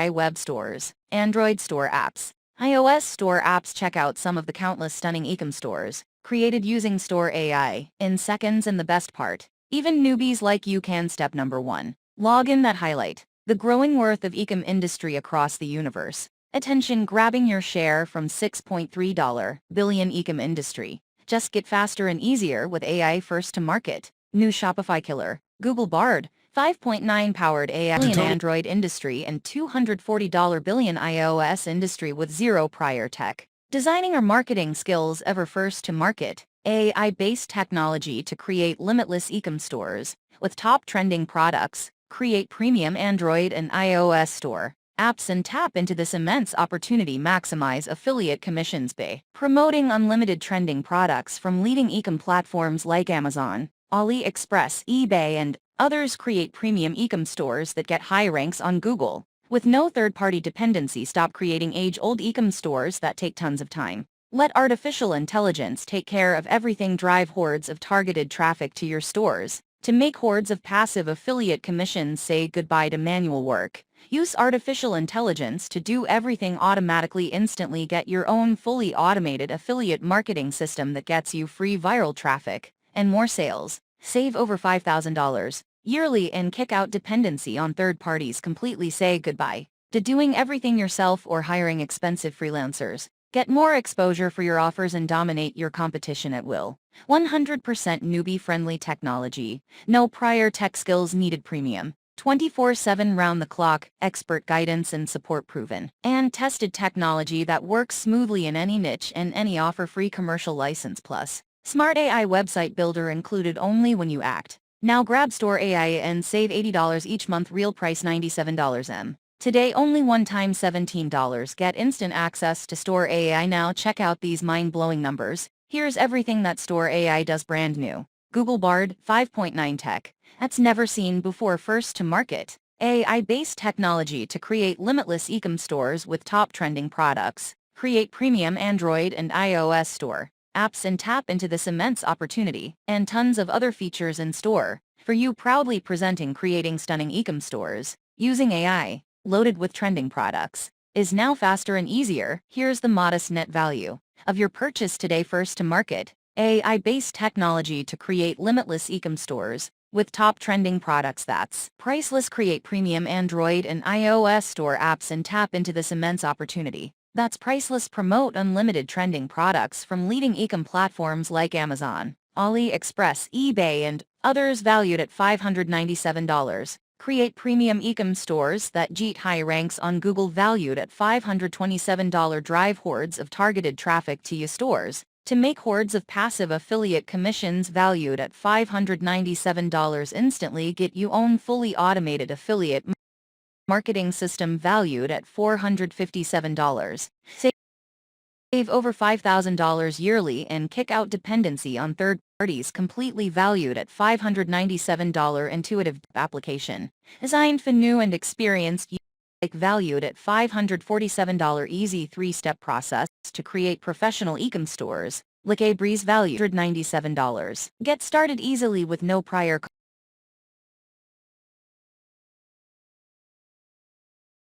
web stores, Android store apps, iOS store apps. Check out some of the countless stunning ecom stores created using Store AI in seconds, and the best part, even newbies like you can. Step number 1. Log in. That highlight the growing worth of ecom industry across the universe. Attention, grabbing your share from $6.3 billion ecom industry. Just get faster and easier with AI first to market. New Shopify killer, Google Bard, 5.9 powered AI in Android industry and $240 billion iOS industry with zero prior tech designing or marketing skills. Ever first to market. AI-based technology to create limitless ecom stores with top trending products. Create premium Android and iOS store apps and tap into this immense opportunity. Maximize affiliate commissions by promoting unlimited trending products from leading ecom platforms like Amazon, AliExpress, eBay, and others. Create premium ecom stores that get high ranks on Google with no third-party dependency. Stop creating age-old ecom stores that take tons of time. Let artificial intelligence take care of everything. Drive hordes of targeted traffic to your stores to make hordes of passive affiliate commissions. Say goodbye to manual work. Use artificial intelligence to do everything automatically. Instantly get your own fully automated affiliate marketing system that gets you free viral traffic and more sales. Save over $5,000 yearly and kick out dependency on third parties completely. Say goodbye to doing everything yourself or hiring expensive freelancers. Get more exposure for your offers and dominate your competition at will. 100% newbie-friendly technology. No prior tech skills needed. Premium. 24/7 round-the-clock, expert guidance and support. Proven and tested technology that works smoothly in any niche and any offer. Free commercial license plus smart AI website builder included only when you act. Now grab Store AI and save $80 each month. Real price $97 today, only one time $17. Get instant access to Store AI now. Check out these mind-blowing numbers. Here's everything that Store AI does. Brand new Google Bard 5.9 tech that's never seen before. First to market. AI-based technology to create limitless ecom stores with top trending products. Create premium Android and iOS store apps and tap into this immense opportunity and tons of other features in store for you. Proudly presenting creating stunning ecom stores using AI loaded with trending products is now faster and easier. Here's the modest net value of your purchase today. First to market. AI-based technology to create limitless ecom stores with top trending products that's priceless. Create premium Android and iOS store apps and tap into this immense opportunity that's priceless. Promote unlimited trending products from leading ecom platforms like Amazon, AliExpress, eBay, and others. Valued at $597. Create premium ecom stores that get high ranks on Google. Valued at $527. Drive hordes of targeted traffic to your stores to make hordes of passive affiliate commissions. Valued at $597. Instantly get you own fully automated affiliate marketing system. Valued at $457. Save over $5,000 yearly and kick out dependency on third parties completely. Valued at $597. Intuitive application designed for new and experienced users. Valued at $547. Easy 3-step process to create professional ecom stores. Like a breeze. Valued at $97. Get started easily with no prior